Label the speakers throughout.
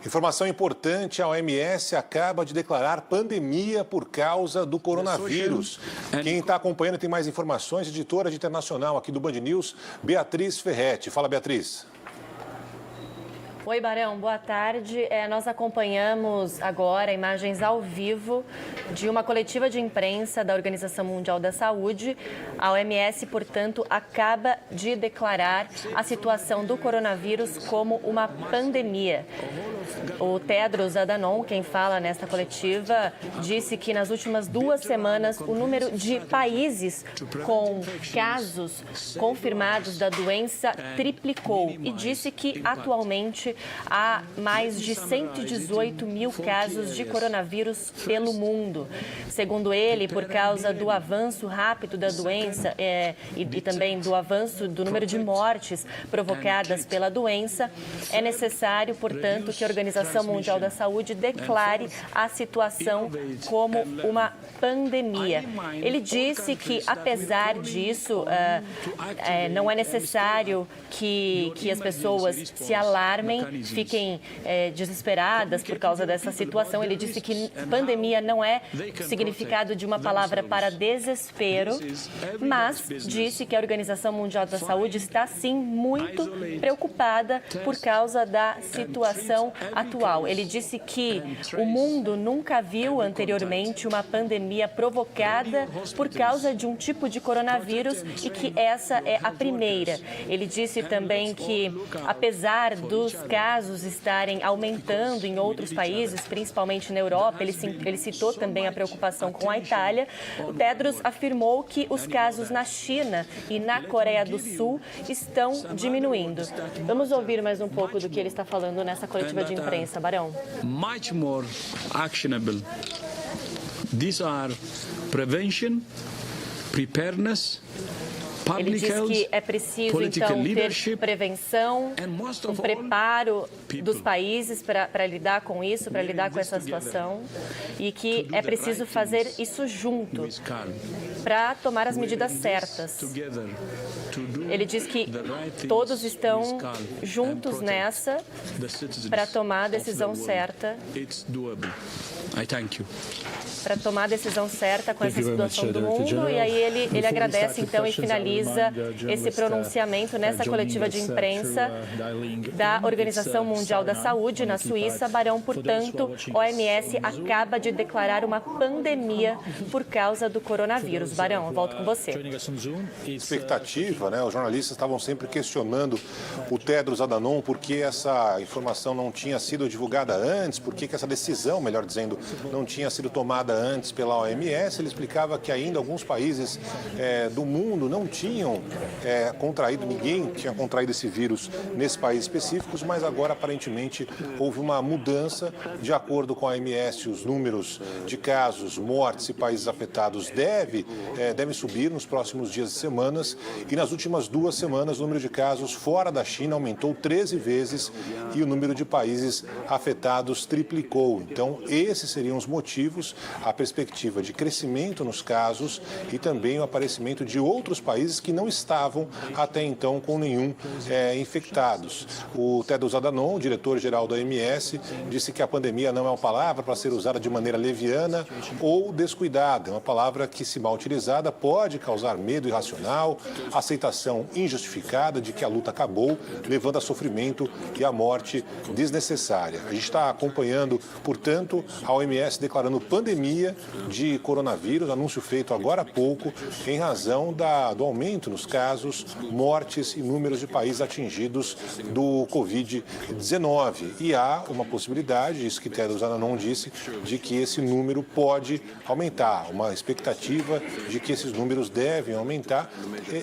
Speaker 1: Informação importante, a OMS acaba de declarar pandemia por causa do coronavírus. Quem está acompanhando tem mais informações, editora de internacional aqui do Band News, Beatriz Ferretti. Fala, Beatriz.
Speaker 2: Oi, Barão, boa tarde. Nós acompanhamos agora imagens ao vivo de uma coletiva de imprensa da Organização Mundial da Saúde. A OMS, portanto, acaba de declarar a situação do coronavírus como uma pandemia. O Tedros Adhanom, quem fala nesta coletiva, disse que nas últimas 2 semanas o número de países com casos confirmados da doença triplicou e disse que atualmente há mais de 118 mil casos de coronavírus pelo mundo. Segundo ele, por causa do avanço rápido da doença e também do avanço do número de mortes provocadas pela doença, é necessário, portanto, que a Organização Mundial da Saúde declare a situação como uma pandemia. Ele disse que, apesar disso, não é necessário que as pessoas se alarmem, fiquem desesperadas por causa dessa situação. Ele disse que pandemia não é significado de uma palavra para desespero, mas disse que a Organização Mundial da Saúde está, sim, muito preocupada por causa da situação atual. Ele disse que o mundo nunca viu anteriormente uma pandemia provocada por causa de um tipo de coronavírus e que essa é a primeira. Ele disse também que, apesar dos casos estarem aumentando em outros países, principalmente na Europa, ele citou também a preocupação com a Itália. O Tedros afirmou que os casos na China e na Coreia do Sul estão diminuindo. Vamos ouvir mais um pouco do que ele está falando nessa coletiva de imprensa, Barão.
Speaker 3: Much more actionable. These are prevention, preparedness.
Speaker 2: Ele diz que é preciso, então, ter prevenção, um preparo dos países para lidar com isso, para lidar com essa situação, e que é preciso fazer isso junto para tomar as medidas certas. Ele diz que todos estão juntos nessa para tomar a decisão certa. Para tomar a decisão certa com essa situação do mundo. E aí ele agradece, então, e finaliza esse pronunciamento nessa coletiva de imprensa da Organização Mundial da Saúde na Suíça. Barão, portanto, OMS acaba de declarar uma pandemia por causa do coronavírus. Barão, eu volto com você.
Speaker 1: Expectativa, né? Os jornalistas estavam sempre questionando o Tedros Adhanom por que essa informação não tinha sido divulgada antes, por que essa decisão, melhor dizendo, não tinha sido tomada antes pela OMS. Ele explicava que ainda alguns países do mundo não tinham contraído, ninguém tinha contraído esse vírus nesses países específicos, mas agora aparentemente houve uma mudança. De acordo com a OMS, os números de casos, mortes e países afetados devem subir nos próximos dias e semanas, e nas últimas 2 semanas o número de casos fora da China aumentou 13 vezes e o número de países afetados triplicou. Então, esses seriam os motivos, a perspectiva de crescimento nos casos e também o aparecimento de outros países que não estavam até então com nenhum infectados. O Tedros Adhanom, o diretor-geral da OMS, disse que a pandemia não é uma palavra para ser usada de maneira leviana ou descuidada. É uma palavra que, se mal utilizada, pode causar medo irracional, aceitação injustificada de que a luta acabou, levando a sofrimento e a morte desnecessária. A gente está acompanhando, portanto, a OMS declarando pandemia de coronavírus, anúncio feito agora há pouco, em razão do aumento nos casos, mortes e números de países atingidos do Covid-19. E há uma possibilidade, isso que Tedros Adhanom disse, de que esse número pode aumentar, uma expectativa de que esses números devem aumentar.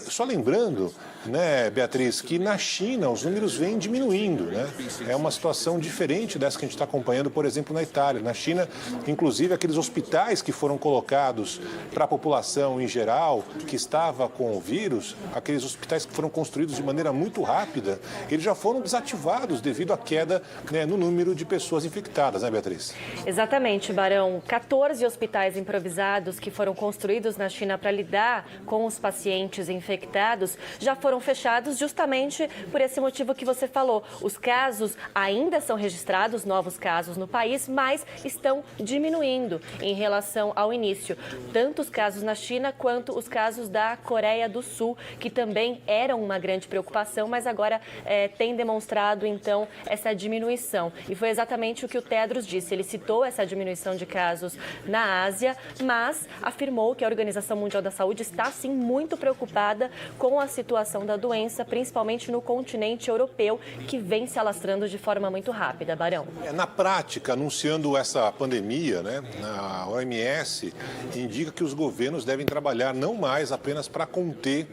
Speaker 1: Só lembrando, né, Beatriz, que na China os números vêm diminuindo, né? É uma situação diferente dessa que a gente está acompanhando, por exemplo, na Itália. Na China, inclusive, aqueles hospitais que foram colocados para a população em geral, que estava com coronavírus, aqueles hospitais que foram construídos de maneira muito rápida, eles já foram desativados devido à queda, né, no número de pessoas infectadas, né, Beatriz?
Speaker 2: Exatamente, Barão. 14 hospitais improvisados que foram construídos na China para lidar com os pacientes infectados já foram fechados justamente por esse motivo que você falou. Os casos ainda são registrados, novos casos no país, mas estão diminuindo em relação ao início. Tanto os casos na China quanto os casos da Coreia do Sul, que também eram uma grande preocupação, mas agora tem demonstrado, então, essa diminuição. E foi exatamente o que o Tedros disse. Ele citou essa diminuição de casos na Ásia, mas afirmou que a Organização Mundial da Saúde está, sim, muito preocupada com a situação da doença, principalmente no continente europeu, que vem se alastrando de forma muito rápida, Barão.
Speaker 1: Na prática, anunciando essa pandemia, né, a OMS indica que os governos devem trabalhar não mais apenas para conter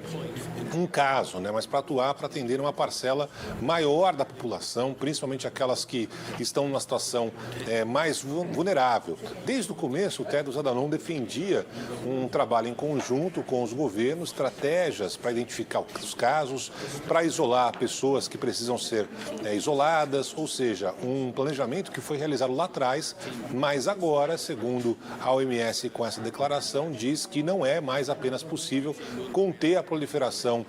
Speaker 1: um caso, né, mas para atuar para atender uma parcela maior da população, principalmente aquelas que estão numa situação mais vulnerável. Desde o começo, o Tedros Adhanom defendia um trabalho em conjunto com os governos, estratégias para identificar os casos, para isolar pessoas que precisam ser isoladas, ou seja, um planejamento que foi realizado lá atrás, mas agora, segundo a OMS, com essa declaração, diz que não é mais apenas possível conter a proliferação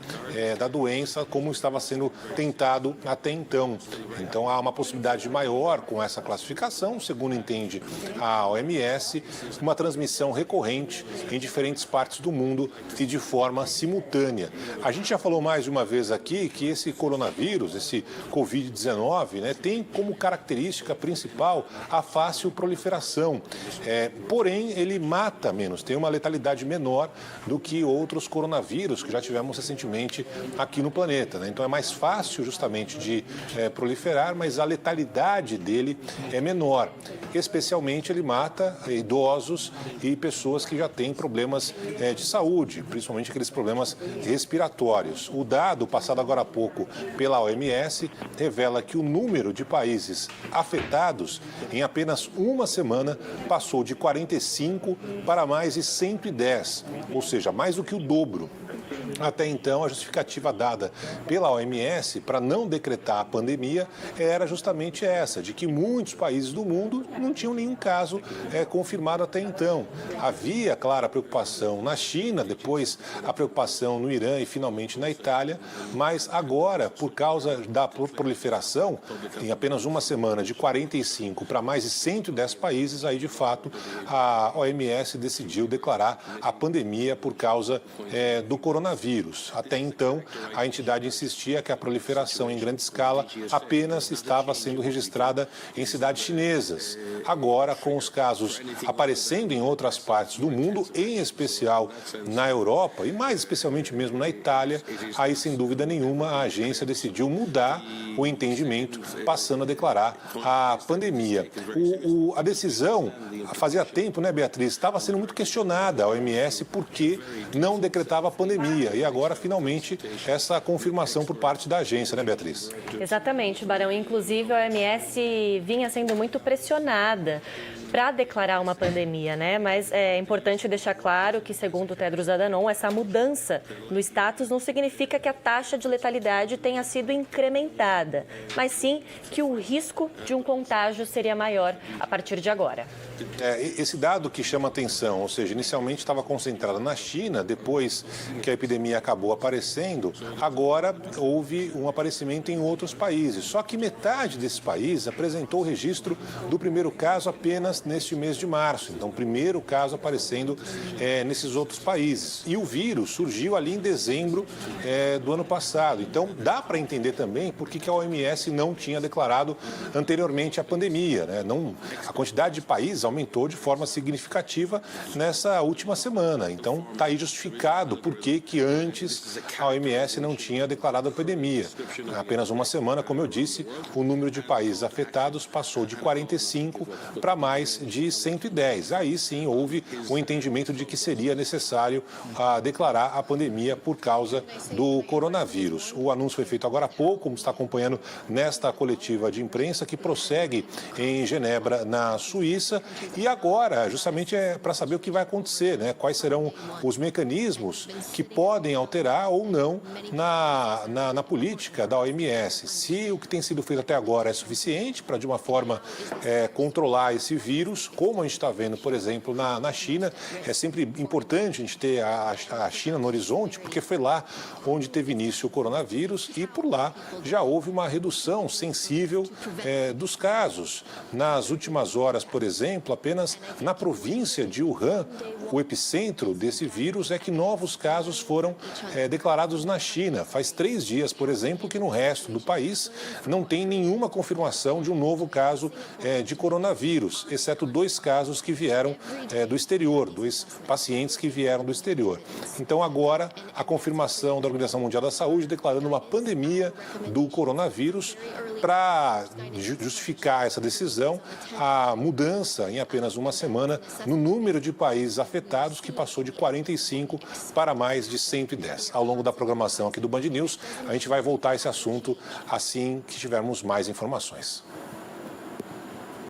Speaker 1: da doença como estava sendo tentado até então. Então, há uma possibilidade maior com essa classificação, segundo entende a OMS, uma transmissão recorrente em diferentes partes do mundo e de forma simultânea. A gente já falou mais de uma vez aqui que esse coronavírus, esse Covid-19, né, tem como característica principal a fácil proliferação. Porém, ele mata menos, tem uma letalidade menor do que outros coronavírus que já tivemos recentemente aqui no planeta, né? Então, é mais fácil justamente de proliferar, mas a letalidade dele é menor. Especialmente, ele mata idosos e pessoas que já têm problemas de saúde, principalmente aqueles problemas respiratórios. O dado passado agora há pouco pela OMS revela que o número de países afetados em apenas uma semana passou de 45 para mais de 110, ou seja, mais do que o dobro. Até então, a justificativa dada pela OMS para não decretar a pandemia era justamente essa, de que muitos países do mundo não tinham nenhum caso confirmado até então. Havia, claro, a preocupação na China, depois a preocupação no Irã e finalmente na Itália, mas agora, por causa da proliferação, em apenas uma semana, de 45 para mais de 110 países, aí de fato a OMS decidiu declarar a pandemia por causa do coronavírus. Até então, a entidade insistia que a proliferação em grande escala apenas estava sendo registrada em cidades chinesas. Agora, com os casos aparecendo em outras partes do mundo, em especial na Europa e mais especialmente mesmo na Itália, aí sem dúvida nenhuma a agência decidiu mudar o entendimento, passando a declarar a pandemia. A decisão, fazia tempo, né, Beatriz, estava sendo muito questionada a OMS porque não decretava a pandemia. E agora, finalmente, essa confirmação por parte da agência, né, Beatriz?
Speaker 2: Exatamente, Barão. Inclusive, a OMS vinha sendo muito pressionada para declarar uma pandemia, né? Mas é importante deixar claro que, segundo o Tedros Adhanom, essa mudança no status não significa que a taxa de letalidade tenha sido incrementada, mas sim que o risco de um contágio seria maior a partir de agora.
Speaker 1: Esse dado que chama atenção, ou seja, inicialmente estava concentrado na China, depois que a epidemia acabou aparecendo, agora houve um aparecimento em outros países. Só que metade desses países apresentou o registro do primeiro caso apenas neste mês de março. Então, o primeiro caso aparecendo nesses outros países. E o vírus surgiu ali em dezembro do ano passado. Então, dá para entender também por que a OMS não tinha declarado anteriormente a pandemia, né? A quantidade de países aumentou de forma significativa nessa última semana. Então, está aí justificado por que antes a OMS não tinha declarado a pandemia. Em apenas uma semana, como eu disse, o número de países afetados passou de 45 para mais de 110. Aí sim houve o entendimento de que seria necessário declarar a pandemia por causa do coronavírus. O anúncio foi feito agora há pouco, como está acompanhando nesta coletiva de imprensa que prossegue em Genebra, na Suíça. E agora, justamente, para saber o que vai acontecer, né? Quais serão os mecanismos que podem podem alterar ou não na política da OMS. Se o que tem sido feito até agora é suficiente para, de uma forma, controlar esse vírus, como a gente está vendo, por exemplo, na China, é sempre importante a gente ter a China no horizonte, porque foi lá onde teve início o coronavírus e por lá já houve uma redução sensível dos casos. Nas últimas horas, por exemplo, apenas na província de Wuhan, o epicentro desse vírus, é que novos casos foram declarados na China. Faz 3 dias, por exemplo, que no resto do país não tem nenhuma confirmação de um novo caso de coronavírus, exceto 2 casos que vieram do exterior, 2 pacientes que vieram do exterior. Então, agora, a confirmação da Organização Mundial da Saúde declarando uma pandemia do coronavírus. Para justificar essa decisão, a mudança em apenas uma semana no número de países afetados, que passou de 45 para mais de 110. Ao longo da programação aqui do Band News, a gente vai voltar a esse assunto assim que tivermos mais informações.